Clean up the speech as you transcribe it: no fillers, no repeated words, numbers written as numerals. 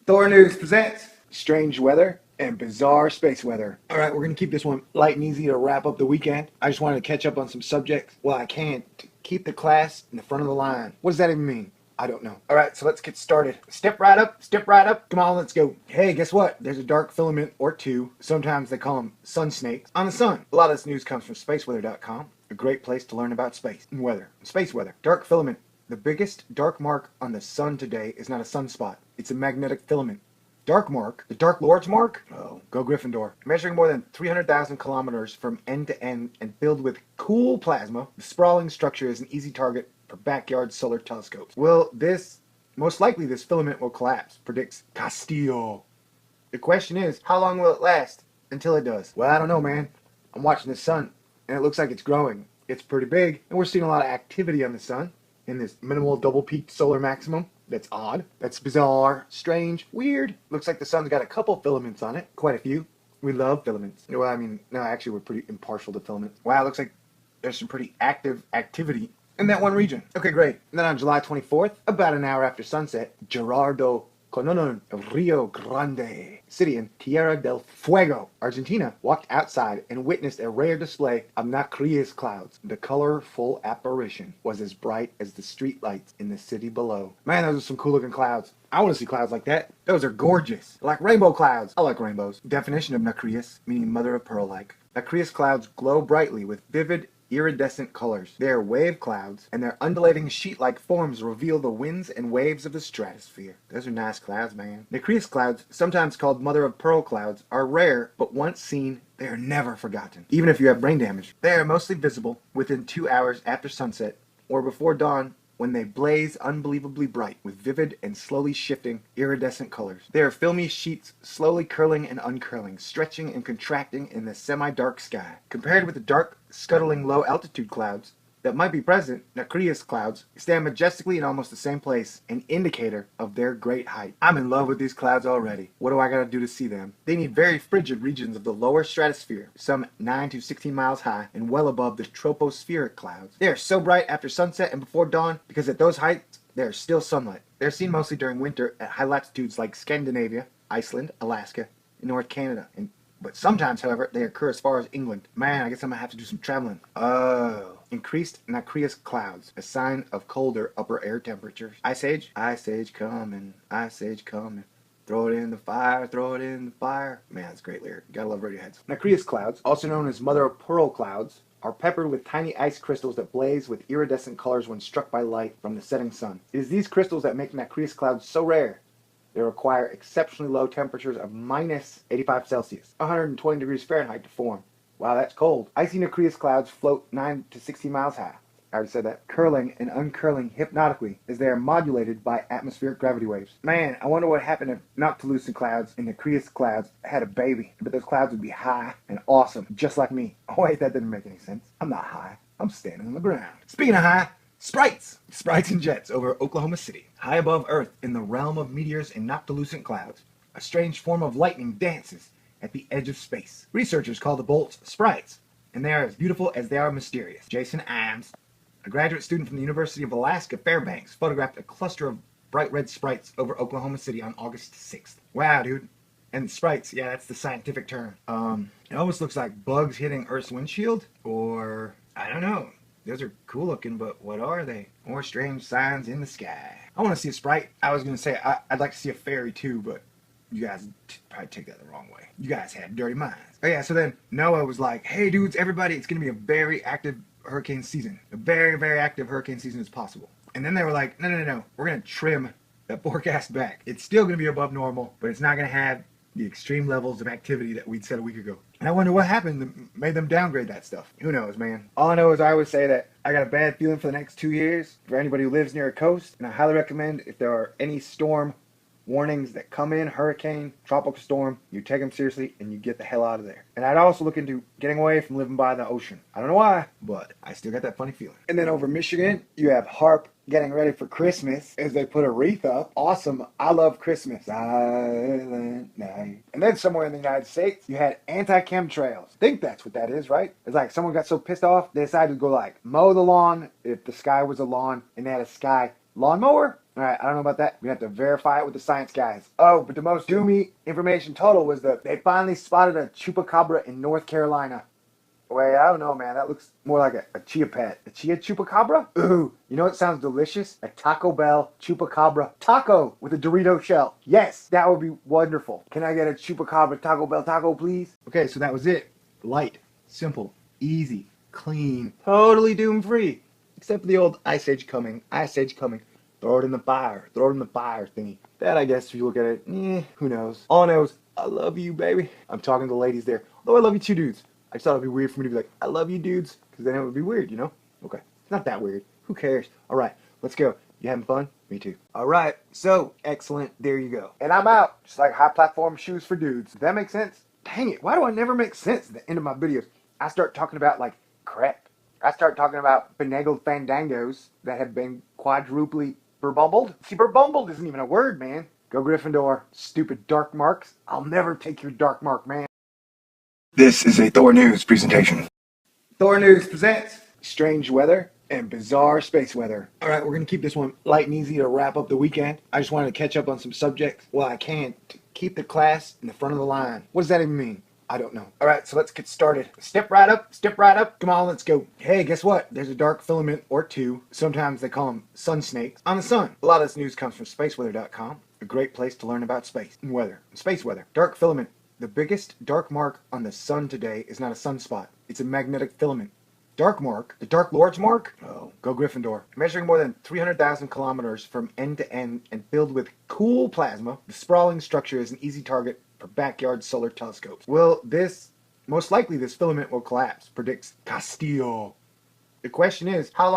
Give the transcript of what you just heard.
Thor News presents strange weather and bizarre space weather. All right, we're going to keep this one light and easy to wrap up the weekend. I just wanted to catch up on some subjects while I can to keep the class in the front of the line. What does that even mean? I don't know. All right, so let's get started. Step right up, step right up. Come on, let's go. Hey, guess what? There's a dark filament or two. Sometimes they call them sun snakes on the sun. A lot of this news comes from spaceweather.com, a great place to learn about space and weather. Space weather. Dark filament. The biggest dark mark on the sun today is not a sunspot. It's a magnetic filament. Dark mark, the Dark Lord's mark? Oh, go Gryffindor. Measuring more than 300,000 kilometers from end to end and filled with cool plasma, the sprawling structure is an easy target for backyard solar telescopes. Most likely this filament will collapse, predicts Castillo. The question is, how long will it last until it does? Well, I don't know, man. I'm watching the sun, and it looks like it's growing. It's pretty big, and we're seeing a lot of activity on the sun in this minimal double-peaked solar maximum. That's odd. That's bizarre, strange, weird. Looks like the sun's got a couple filaments on it. Quite a few. We love filaments. Well, I mean, no, actually, we're pretty impartial to filaments. Wow, looks like there's some pretty active activity in that one region. Okay, great. And then on July 24th, about an hour after sunset, Gerardo Cononon of Rio Grande City in Tierra del Fuego, Argentina, walked outside and witnessed a rare display of nacreous clouds. The colorful apparition was as bright as the street lights in the city below. Man, those are some cool looking clouds. I want to see clouds like that. Those are gorgeous. Like rainbow clouds. I like rainbows. Definition of nacreous, meaning mother of pearl-like. Nacreous clouds glow brightly with vivid iridescent colors. They are wave clouds, and their undulating sheet-like forms reveal the winds and waves of the stratosphere. Those are nice clouds, man. Nacreous clouds, sometimes called mother-of-pearl clouds, are rare, but once seen, they are never forgotten, even if you have brain damage. They are mostly visible within 2 hours after sunset or before dawn, when they blaze unbelievably bright with vivid and slowly shifting iridescent colors. They are filmy sheets slowly curling and uncurling, stretching and contracting in the semi-dark sky. Compared with the dark, scuttling low-altitude clouds that might be present, nacreous clouds stand majestically in almost the same place, an indicator of their great height. I'm in love with these clouds already. What do I gotta do to see them? They need very frigid regions of the lower stratosphere, some 9 to 16 miles high and well above the tropospheric clouds. They are so bright after sunset and before dawn because at those heights there is still sunlight. They're seen mostly during winter at high latitudes like Scandinavia, Iceland, Alaska, and North Canada, but sometimes, however, they occur as far as England. Man, I guess I'm gonna have to do some traveling. Oh. Increased nacreous clouds, a sign of colder upper air temperatures. Ice age? Ice age coming, ice age coming. Throw it in the fire, throw it in the fire. Man, that's a great lyric. Gotta love Radiohead. Nacreous clouds, also known as mother-of-pearl clouds, are peppered with tiny ice crystals that blaze with iridescent colors when struck by light from the setting sun. It is these crystals that make nacreous clouds so rare. They require exceptionally low temperatures of minus 85 Celsius, 120 degrees Fahrenheit to form. Wow, that's cold. Icy nacreous clouds float 9 to 16 miles high. I already said that. Curling and uncurling hypnotically as they are modulated by atmospheric gravity waves. Man, I wonder what happened if noctilucent clouds and nacreous clouds had a baby. But those clouds would be high and awesome, just like me. Oh wait, that didn't make any sense. I'm not high. I'm standing on the ground. Speaking of high, Sprites and jets over Oklahoma City. High above Earth in the realm of meteors and noctilucent clouds, a strange form of lightning dances at the edge of space. Researchers call the bolts sprites, and they are as beautiful as they are mysterious. Jason Imes, a graduate student from the University of Alaska Fairbanks, photographed a cluster of bright red sprites over Oklahoma City on August 6th. Wow, dude. And sprites, yeah, that's the scientific term. It almost looks like bugs hitting Earth's windshield, or I don't know. Those are cool looking, but what are they? More strange signs in the sky. I want to see a sprite. I was going to say I'd like to see a fairy too, but you guys probably take that the wrong way. You guys have dirty minds. Oh yeah, so then Noah was like, hey dudes, everybody, it's going to be a very active hurricane season. A very, very active hurricane season is possible. And then they were like, no. We're going to trim that forecast back. It's still going to be above normal, but it's not going to have the extreme levels of activity that we'd said a week ago. And I wonder what happened that made them downgrade that stuff. Who knows, man? All I know is I always say that I got a bad feeling for the next 2 years for anybody who lives near a coast. And I highly recommend, if there are any storm warnings that come in, hurricane, tropical storm, you take them seriously and you get the hell out of there. And I'd also look into getting away from living by the ocean. I don't know why, but I still got that funny feeling. And then over Michigan, you have HARP getting ready for Christmas as they put a wreath up. Awesome. I love Christmas. Silent night. And then somewhere in the United States, you had anti-chemtrails. I think that's what that is, right? It's like someone got so pissed off, they decided to go like mow the lawn if the sky was a lawn, and they had a sky lawnmower. Alright, I don't know about that. We have to verify it with the science guys. Oh, but the most doomy information total was that they finally spotted a chupacabra in North Carolina. Wait, I don't know, man. That looks more like a chia pet. A chia chupacabra? Ooh, you know what sounds delicious? A Taco Bell chupacabra taco with a Dorito shell. Yes, that would be wonderful. Can I get a chupacabra Taco Bell taco, please? Okay, so that was it. Light, simple, easy, clean, totally doom-free. Except for the old Ice Age coming, Ice Age coming. Throw it in the fire thingy. That, I guess, if you look at it, who knows? All I know is, I love you, baby. I'm talking to the ladies there. Although I love you too, dudes. I just thought it'd be weird for me to be like, I love you, dudes, because then it would be weird, you know? Okay, it's not that weird. Who cares? All right, let's go. You having fun? Me too. All right, so excellent. There you go. And I'm out, just like high platform shoes for dudes. Does that make sense? Dang it, why do I never make sense at the end of my videos? I start talking about like crap. I start talking about finagled fandangos that have been quadruply berbumbled. See, berbumbled isn't even a word, man. Go Gryffindor, stupid dark marks. I'll never take your dark mark, man. This is a Thor News presentation. Thor News presents strange weather and bizarre space weather. All right, we're going to keep this one light and easy to wrap up the weekend. I just wanted to catch up on some subjects while I can to keep the class in the front of the line. What does that even mean? I don't know. All right, so let's get started. Step right up, step right up. Come on, let's go. Hey, guess what? There's a dark filament or two. Sometimes they call them sun snakes on the sun. A lot of this news comes from spaceweather.com, a great place to learn about space and weather. Space weather. Dark filament. The biggest dark mark on the sun today is not a sunspot. It's a magnetic filament. Dark mark, the Dark Lord's mark? Oh, go Gryffindor. Measuring more than 300,000 kilometers from end to end and filled with cool plasma, the sprawling structure is an easy target for backyard solar telescopes. Most likely this filament will collapse, predicts Castillo. The question is, how long